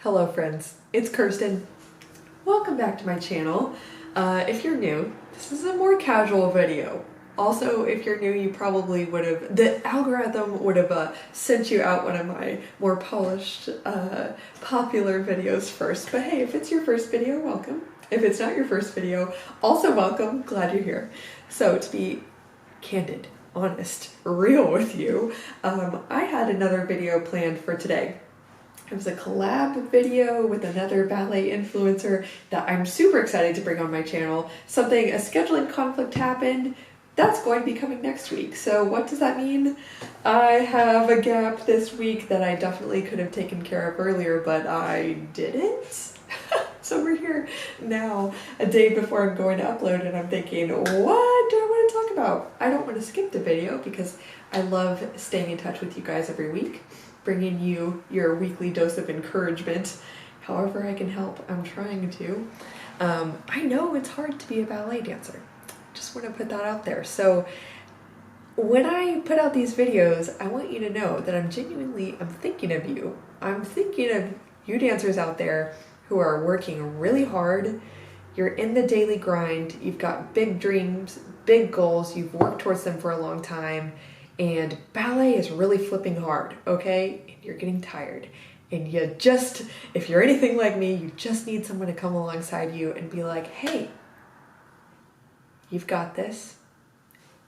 Hello friends, it's Kirsten. Welcome back to my channel. If you're new, this is a more casual video. Also, if you're new, you probably the algorithm would have sent you out one of my more polished, popular videos first. But hey, if it's your first video, welcome. If it's not your first video, also welcome, glad you're here. So to be candid, honest, real with you, I had another video planned for today. It was a collab video with another ballet influencer that I'm super excited to bring on my channel. A scheduling conflict happened. That's going to be coming next week. So what does that mean? I have a gap this week that I definitely could have taken care of earlier, but I didn't. So we're here now, a day before I'm going to upload, and I'm thinking, what do I want to talk about? I don't want to skip the video because I love staying in touch with you guys every week, bringing you your weekly dose of encouragement. However I can help, I'm trying to. I know it's hard to be a ballet dancer. Just want to put that out there. So when I put out these videos, I want you to know that I'm thinking of you. I'm thinking of you dancers out there who are working really hard. You're in the daily grind. You've got big dreams, big goals. You've worked towards them for a long time. And ballet is really flipping hard, okay? And you're getting tired. And if you're anything like me, you just need someone to come alongside you and be like, hey, you've got this.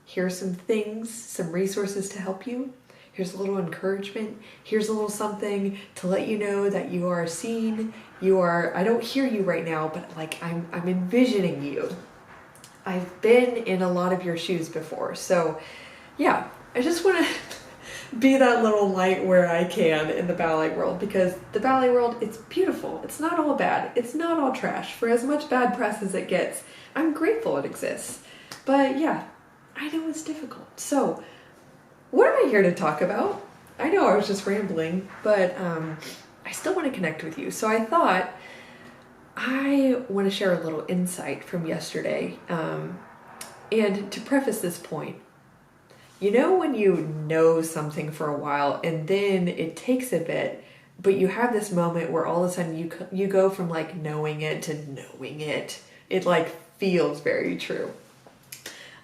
Here's some things, some resources to help you. Here's a little encouragement. Here's a little something to let you know that you are seen. I don't hear you right now, but like I'm envisioning you. I've been in a lot of your shoes before. So yeah, I just want to be that little light where I can in the ballet world, because the ballet world, it's beautiful. It's not all bad. It's not all trash. For as much bad press as it gets, I'm grateful it exists. But yeah, I know it's difficult. So what am I here to talk about? I know I was just rambling, but I still want to connect with you. So I thought I want to share a little insight from yesterday. And to preface this point, you know when you know something for a while and then it takes a bit, but you have this moment where all of a sudden you go from like knowing it to knowing it. It like feels very true.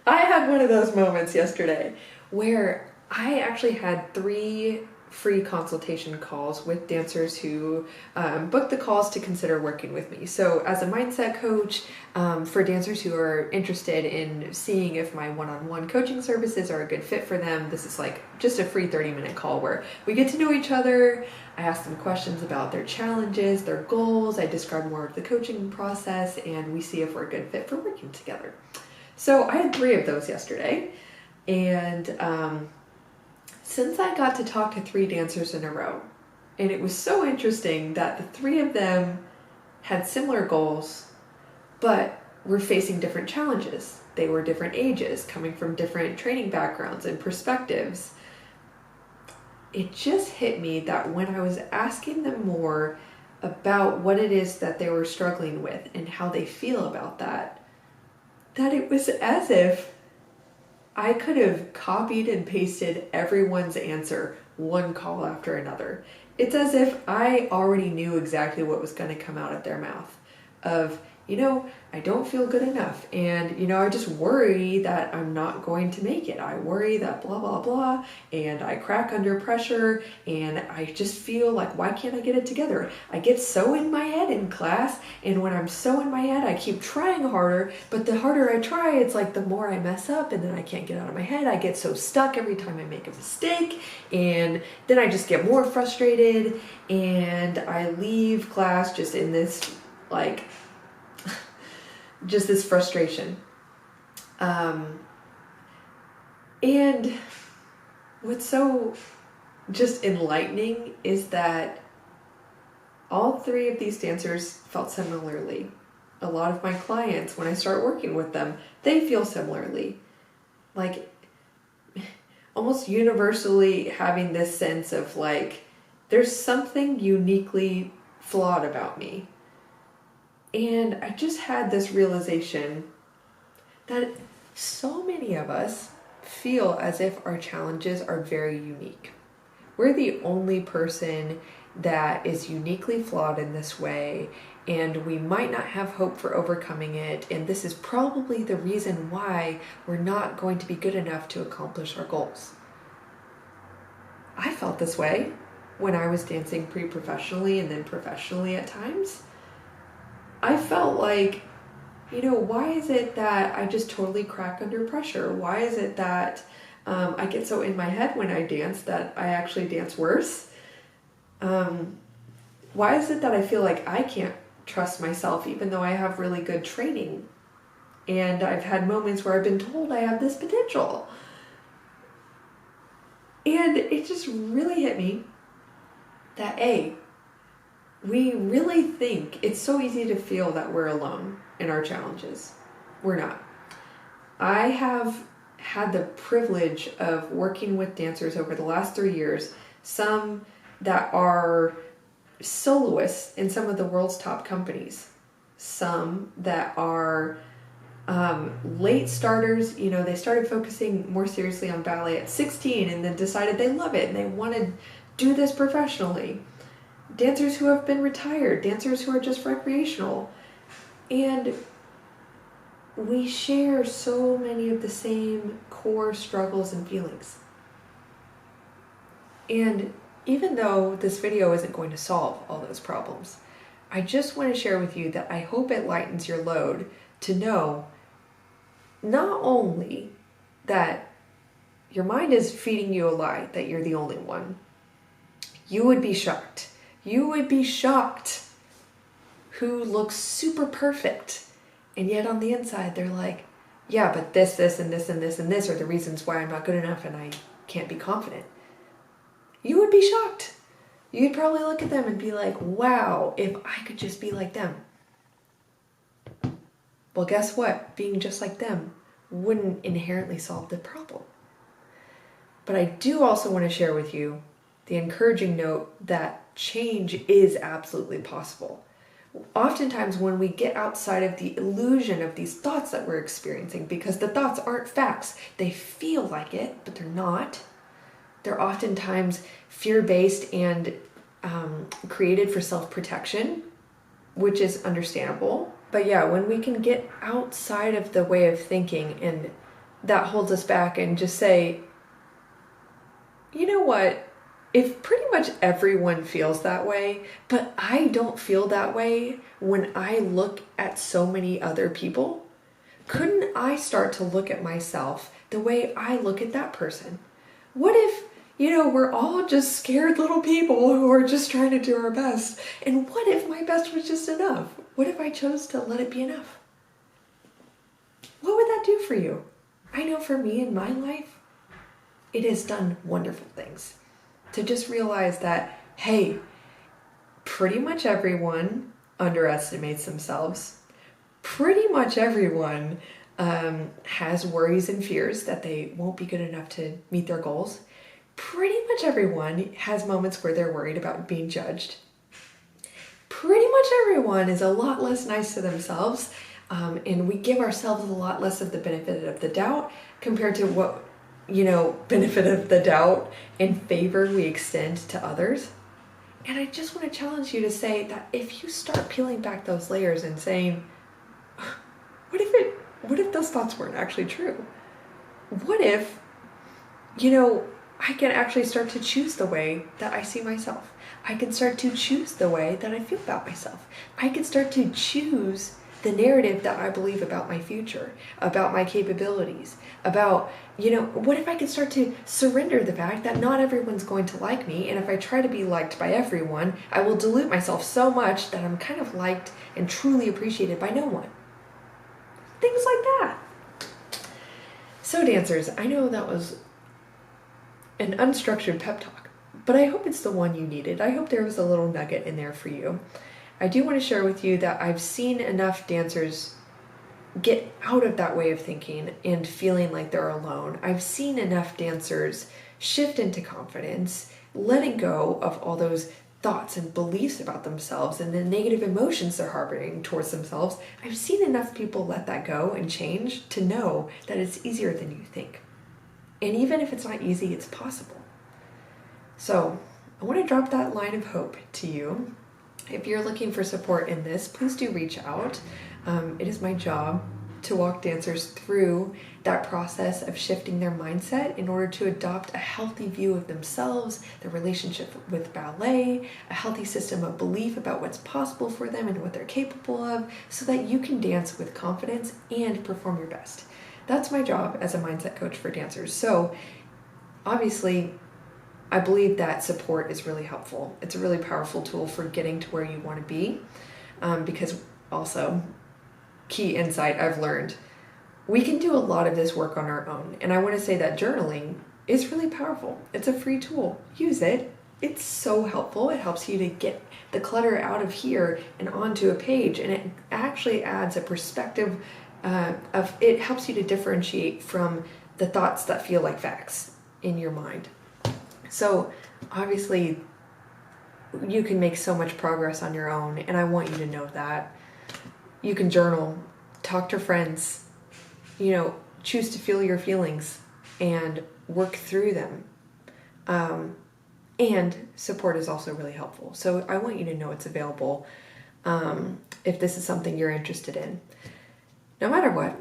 I had one of those moments yesterday where I actually had 3 free consultation calls with dancers who booked the calls to consider working with me. So as a mindset coach, for dancers who are interested in seeing if my one-on-one coaching services are a good fit for them, this is like just a free 30-minute call where we get to know each other. I ask them questions about their challenges, their goals. I describe more of the coaching process, and we see if we're a good fit for working together. So I had 3 of those yesterday, and since I got to talk to 3 dancers in a row, and it was so interesting that the 3 of them had similar goals, but were facing different challenges. They were different ages, coming from different training backgrounds and perspectives. It just hit me that when I was asking them more about what it is that they were struggling with and how they feel about that it was as if I could have copied and pasted everyone's answer one call after another. It's as if I already knew exactly what was going to come out of their mouth of, I don't feel good enough. And, I just worry that I'm not going to make it. I worry that blah, blah, blah. And I crack under pressure. And I just feel like, why can't I get it together? I get so in my head in class. And when I'm so in my head, I keep trying harder. But the harder I try, it's like the more I mess up. And then I can't get out of my head. I get so stuck every time I make a mistake. And then I just get more frustrated. And I leave class just in this, just this frustration. And what's so just enlightening is that all 3 of these dancers felt similarly. A lot of my clients, when I start working with them, they feel similarly. Like almost universally having this sense of like, there's something uniquely flawed about me. And I just had this realization that so many of us feel as if our challenges are very unique. We're the only person that is uniquely flawed in this way, and we might not have hope for overcoming it, and this is probably the reason why we're not going to be good enough to accomplish our goals. I felt this way when I was dancing pre-professionally and then professionally at times. I felt like, why is it that I just totally crack under pressure? Why is it that I get so in my head when I dance that I actually dance worse? Why is it that I feel like I can't trust myself even though I have really good training? And I've had moments where I've been told I have this potential. And it just really hit me that we really think it's so easy to feel that we're alone in our challenges. We're not. I have had the privilege of working with dancers over the last 3 years, some that are soloists in some of the world's top companies, some that are late starters. They started focusing more seriously on ballet at 16 and then decided they love it and they want to do this professionally. Dancers who have been retired, dancers who are just recreational. And we share so many of the same core struggles and feelings. And even though this video isn't going to solve all those problems, I just want to share with you that I hope it lightens your load to know not only that your mind is feeding you a lie, that you're the only one. You would be shocked. You would be shocked who looks super perfect, and yet on the inside they're like, yeah, but this, and this, and this, and this are the reasons why I'm not good enough and I can't be confident. You would be shocked. You'd probably look at them and be like, wow, if I could just be like them. Well, guess what? Being just like them wouldn't inherently solve the problem. But I do also want to share with you the encouraging note that change is absolutely possible. Oftentimes when we get outside of the illusion of these thoughts that we're experiencing, because the thoughts aren't facts, they feel like it, but they're not. They're oftentimes fear-based and created for self-protection, which is understandable. But yeah, when we can get outside of the way of thinking and that holds us back and just say, you know what? If pretty much everyone feels that way, but I don't feel that way when I look at so many other people, couldn't I start to look at myself the way I look at that person? What if, we're all just scared little people who are just trying to do our best? And what if my best was just enough? What if I chose to let it be enough? What would that do for you? I know for me in my life, it has done wonderful things. To just realize that, hey, pretty much everyone underestimates themselves. Pretty much everyone has worries and fears that they won't be good enough to meet their goals. Pretty much everyone has moments where they're worried about being judged. Pretty much everyone is a lot less nice to themselves, and we give ourselves a lot less of the benefit of the doubt compared to what benefit of the doubt and favor we extend to others. And I just want to challenge you to say that if you start peeling back those layers and saying, what if those thoughts weren't actually true? What if, I can actually start to choose the way that I see myself. I can start to choose the way that I feel about myself. I can start to choose the narrative that I believe about my future, about my capabilities, about, what if I could start to surrender the fact that not everyone's going to like me, and if I try to be liked by everyone, I will dilute myself so much that I'm kind of liked and truly appreciated by no one. Things like that. So dancers, I know that was an unstructured pep talk, but I hope it's the one you needed. I hope there was a little nugget in there for you. I do want to share with you that I've seen enough dancers get out of that way of thinking and feeling like they're alone. I've seen enough dancers shift into confidence, letting go of all those thoughts and beliefs about themselves and the negative emotions they're harboring towards themselves. I've seen enough people let that go and change to know that it's easier than you think. And even if it's not easy, it's possible. So I want to drop that line of hope to you. If you're looking for support in this, please do reach out. It is my job to walk dancers through that process of shifting their mindset in order to adopt a healthy view of themselves, their relationship with ballet, a healthy system of belief about what's possible for them and what they're capable of, so that you can dance with confidence and perform your best. That's my job as a mindset coach for dancers. So obviously, I believe that support is really helpful. It's a really powerful tool for getting to where you want to be, because also, key insight I've learned, we can do a lot of this work on our own. And I want to say that journaling is really powerful. It's a free tool. Use it. It's so helpful. It helps you to get the clutter out of here and onto a page. And it actually adds a perspective it helps you to differentiate from the thoughts that feel like facts in your mind. So obviously you can make so much progress on your own, and I want you to know that. You can journal, talk to friends, choose to feel your feelings and work through them. And support is also really helpful. So I want you to know it's available if this is something you're interested in. No matter what,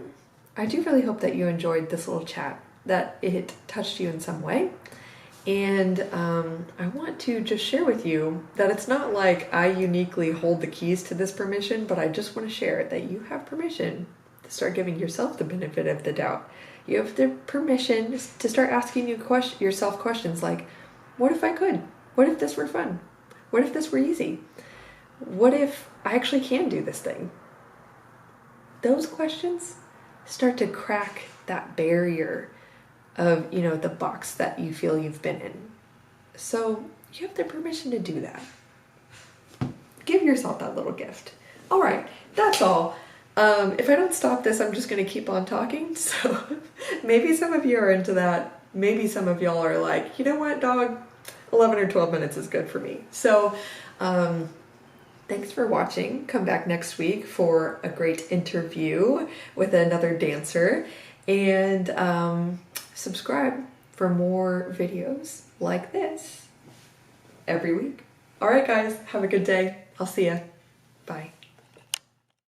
I do really hope that you enjoyed this little chat, that it touched you in some way. And I want to just share with you that it's not like I uniquely hold the keys to this permission, but I just want to share that you have permission to start giving yourself the benefit of the doubt. You have the permission to start asking yourself questions like, what if I could? What if this were fun? What if this were easy? What if I actually can do this thing? Those questions start to crack that barrier of, the box that you feel you've been in. So you have the permission to do that. Give yourself that little gift. All right, that's all. If I don't stop this, I'm just going to keep on talking. So maybe some of you are into that. Maybe some of y'all are like, you know what, dog? 11 or 12 minutes is good for me. So thanks for watching. Come back next week for a great interview with another dancer. And subscribe for more videos like this every week. All right, guys, have a good day. I'll see ya. Bye.